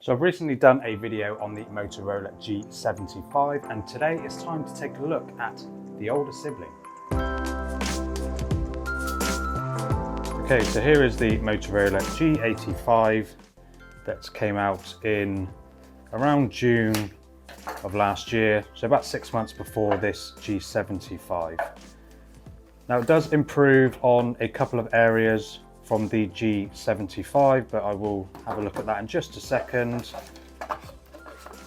So I've recently done a video on the Motorola G75 and today it's time to take a look at the older sibling. Okay, so here is the Motorola G85 that came out in around June of last year, so about 6 months before this G75. Now it does improve on a couple of areas from the G75, but I will have a look at that in just a second.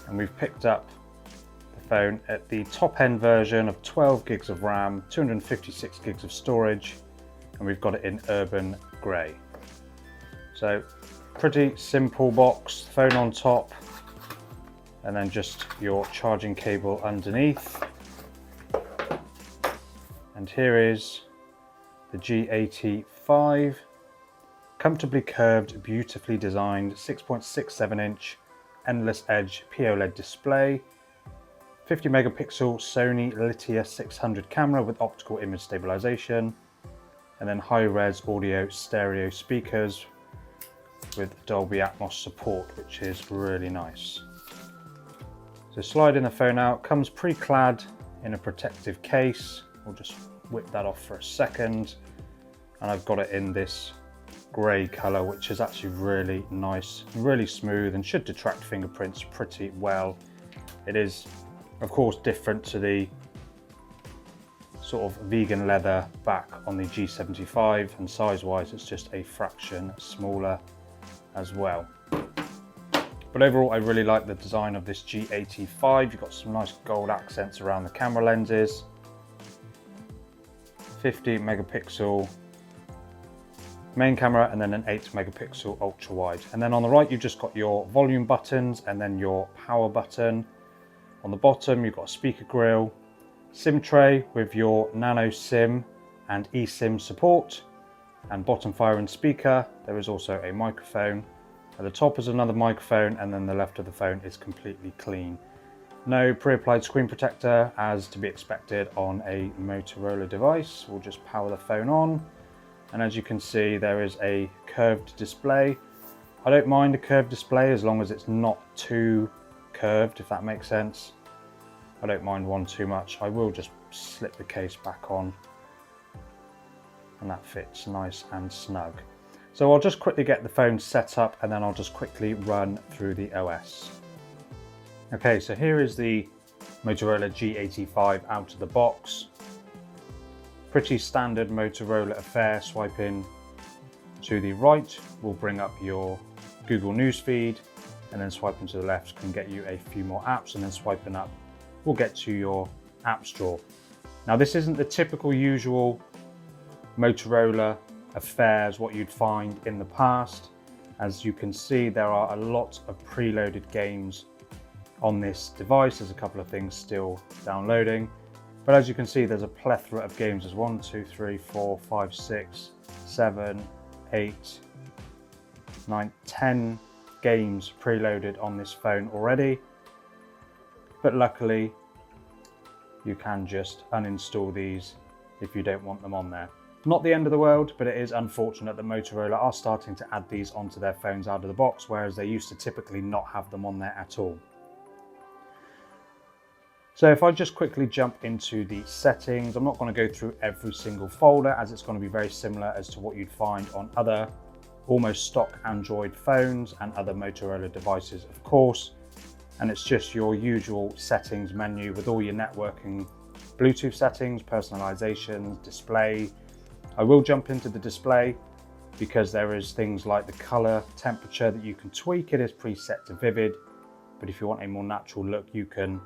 And we've picked up the phone at the top end version of 12 gigs of RAM, 256 gigs of storage, and we've got it in urban grey. So pretty simple box, phone on top, and then just your charging cable underneath. And here is the G85. Comfortably curved, beautifully designed 6.67 inch endless edge POLED display, 50 megapixel Sony Litia 600 camera with optical image stabilization, and then high res audio stereo speakers with Dolby Atmos support, which is really nice. So sliding the phone out, comes pre-clad in a protective case. We'll just whip that off for a second, and I've got it in this grey colour, which is actually really nice, really smooth, and should detract fingerprints pretty well. It is of course different to the sort of vegan leather back on the G75, and size wise it's just a fraction smaller as well. But overall I really like the design of this G85. You've got some nice gold accents around the camera lenses, 50 megapixel main camera, and then an 8 megapixel ultra wide. And then on the right you've just got your volume buttons and then your power button. On the bottom you've got a speaker grill, SIM tray with your nano SIM and eSIM support, and bottom fire and speaker. There is also a microphone. At the top is another microphone, and then the left of the phone is completely clean. No pre-applied screen protector as to be expected on a Motorola device. We'll just power the phone on. And as you can see, there is a curved display. I don't mind a curved display as long as it's not too curved, if that makes sense. I don't mind one too much. I will just slip the case back on, and that fits nice and snug. So I'll just quickly get the phone set up, and then I'll just quickly run through the OS. Okay, so here is the Motorola G85 out of the box. Pretty standard Motorola affair. Swiping to the right will bring up your Google News feed, and then swiping to the left can get you a few more apps, and then swiping up will get to your apps drawer. Now this isn't the typical usual Motorola affairs what you'd find in the past. As you can see, there are a lot of preloaded games on this device. There's a couple of things still downloading. But as you can see, there's a plethora of games. There's 1, 2, 3, 4, 5, 6, 7, 8, 9, 10 games preloaded on this phone already. But luckily, you can just uninstall these if you don't want them on there. Not the end of the world, but it is unfortunate that Motorola are starting to add these onto their phones out of the box, whereas they used to typically not have them on there at all. So if I just quickly jump into the settings, I'm not going to go through every single folder as it's going to be very similar as to what you'd find on other almost stock Android phones and other Motorola devices, of course. And it's just your usual settings menu with all your networking, Bluetooth settings, personalization, display. I will jump into the display because there is things like the color, temperature that you can tweak. It is preset to vivid, but if you want a more natural look, you can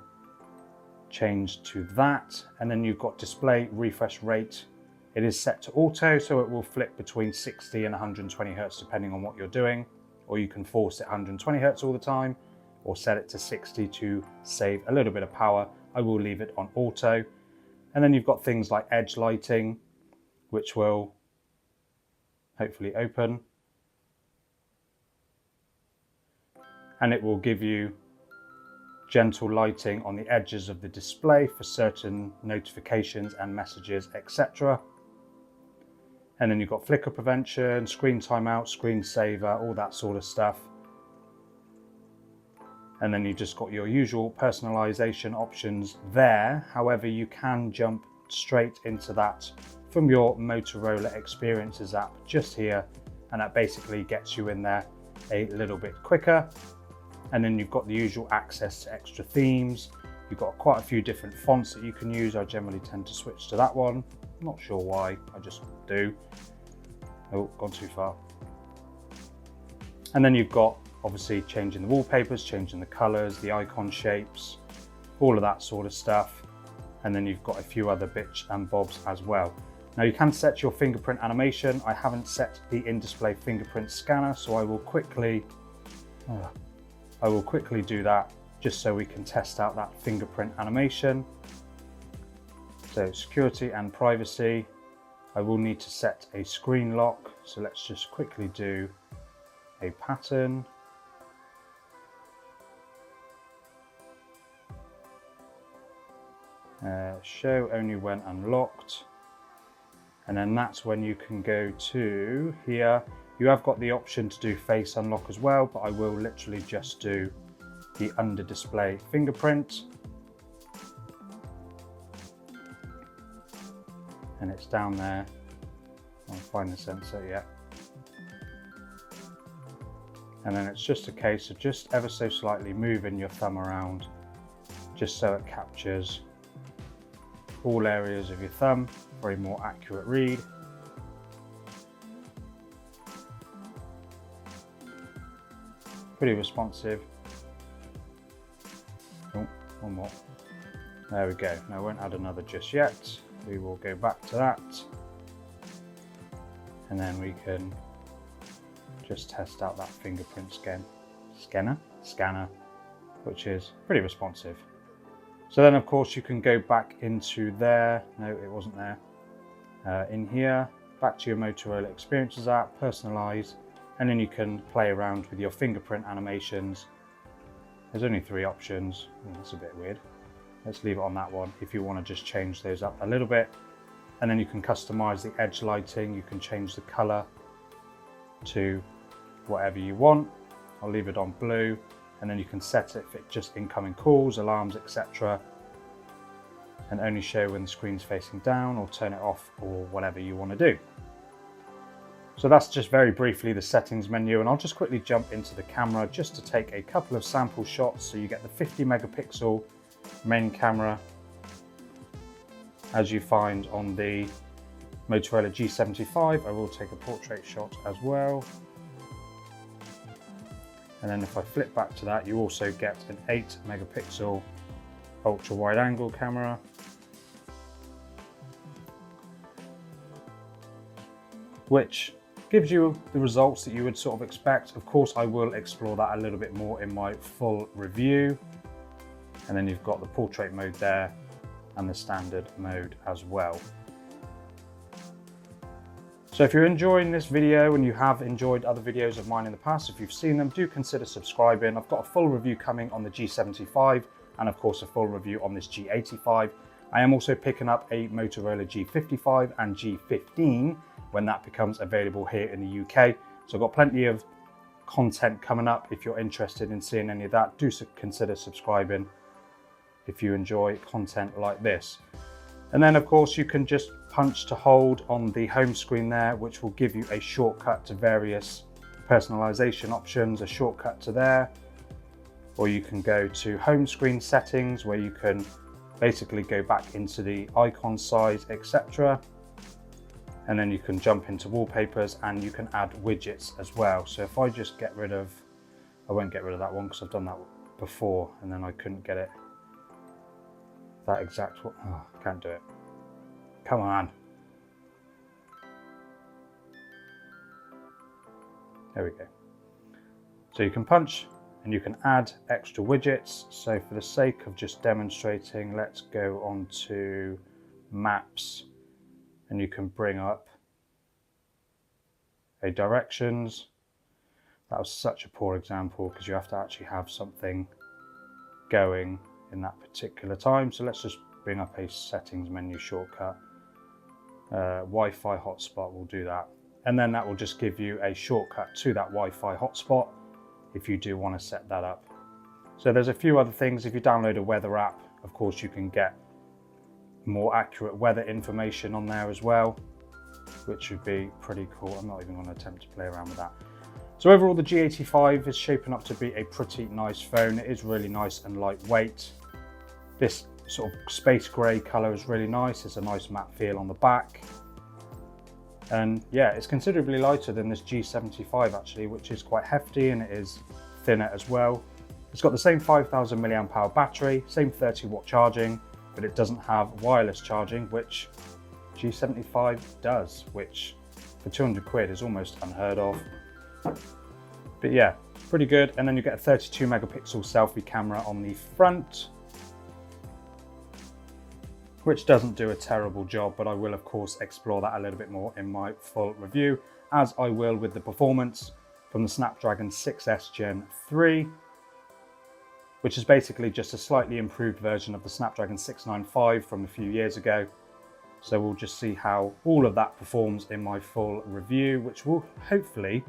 change to that. And then you've got display refresh rate. It is set to auto, so it will flip between 60 and 120 Hertz depending on what you're doing, or you can force it 120 Hertz all the time, or set it to 60 to save a little bit of power. I will leave it on auto. And then you've got things like edge lighting, which will hopefully open, and it will give you gentle lighting on the edges of the display for certain notifications and messages, etc. And then you've got flicker prevention, screen timeout, screen saver, all that sort of stuff. And then you've just got your usual personalization options there. However, you can jump straight into that from your Motorola Experiences app just here, and that basically gets you in there a little bit quicker. And then you've got the usual access to extra themes. You've got quite a few different fonts that you can use. I generally tend to switch to that one. I'm not sure why, I just do. Oh, gone too far. And then you've got obviously changing the wallpapers, changing the colors, the icon shapes, all of that sort of stuff. And then you've got a few other bits and bobs as well. Now you can set your fingerprint animation. I haven't set the in-display fingerprint scanner, so I will quickly do that just so we can test out that fingerprint animation. So security and privacy, I will need to set a screen lock. So let's just quickly do a pattern. Show only when unlocked. And then that's when you can go to here. You have got the option to do face unlock as well, but I will literally just do the under display fingerprint. And it's down there. I'll find the sensor, yeah. And then it's just a case of just ever so slightly moving your thumb around, just so it captures all areas of your thumb for a more accurate read. Pretty responsive. Oh, one more. There we go. Now I won't add another just yet. We will go back to that. And then we can just test out that fingerprint scanner, which is pretty responsive. So then of course you can go back into there. No, it wasn't there. In here, back to your Motorola Experiences app, personalize, and then you can play around with your fingerprint animations. There's only 3 options. That's a bit weird. Let's leave it on that one if you want to just change those up a little bit. And then you can customize the edge lighting. You can change the color to whatever you want. I'll leave it on blue, and then you can set it for just incoming calls, alarms, etc. And only show when the screen's facing down, or turn it off, or whatever you want to do. So that's just very briefly the settings menu, and I'll just quickly jump into the camera just to take a couple of sample shots. So you get the 50 megapixel main camera as you find on the Motorola G75. I will take a portrait shot as well. And then if I flip back to that, you also get an 8 megapixel ultra wide angle camera. Which gives you the results that you would sort of expect. Of course, I will explore that a little bit more in my full review. And then you've got the portrait mode there and the standard mode as well. So if you're enjoying this video and you have enjoyed other videos of mine in the past, if you've seen them, do consider subscribing. I've got a full review coming on the G75 and of course a full review on this G85. I am also picking up a Motorola G55 and G15 when that becomes available here in the UK. So I've got plenty of content coming up. If you're interested in seeing any of that, do consider subscribing if you enjoy content like this. And then of course you can just punch to hold on the home screen there, which will give you a shortcut to various personalization options, a shortcut to there. Or you can go to home screen settings where you can basically go back into the icon size, etc. And then you can jump into wallpapers and you can add widgets as well. So if I just get rid of, I won't get rid of that one because I've done that before and then I couldn't get it. That exact one, oh, can't do it. Come on. There we go. So you can punch and you can add extra widgets. So for the sake of just demonstrating, let's go on to maps and you can bring up a directions. That was such a poor example because you have to actually have something going in that particular time. So let's just bring up a settings menu shortcut. Wi-Fi hotspot will do that. And then that will just give you a shortcut to that Wi-Fi hotspot if you do want to set that up. So there's a few other things. If you download a weather app, of course you can get more accurate weather information on there as well, which would be pretty cool. I'm not even going to attempt to play around with that. So overall, the G85 is shaping up to be a pretty nice phone. It is really nice and lightweight. This sort of space grey colour is really nice. It's a nice matte feel on the back. And yeah, it's considerably lighter than this G75 actually, which is quite hefty, and it is thinner as well. It's got the same 5000 milliamp hour battery, same 30-watt charging, but it doesn't have wireless charging, which G75 does, which for 200 quid is almost unheard of. But yeah, pretty good. And then you get a 32 megapixel selfie camera on the front, which doesn't do a terrible job, but I will of course explore that a little bit more in my full review, as I will with the performance from the Snapdragon 6S Gen 3, which is basically just a slightly improved version of the Snapdragon 695 from a few years ago. So we'll just see how all of that performs in my full review, which will hopefully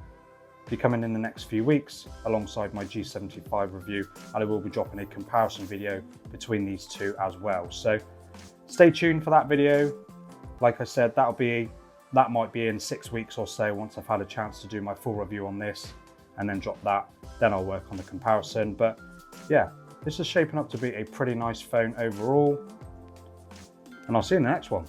be coming in the next few weeks alongside my G75 review, and I will be dropping a comparison video between these two as well. So stay tuned for that video. Like I said, that might be in 6 weeks or so, once I've had a chance to do my full review on this and then drop that. Then I'll work on the comparison. But yeah, this is shaping up to be a pretty nice phone overall, and I'll see you in the next one.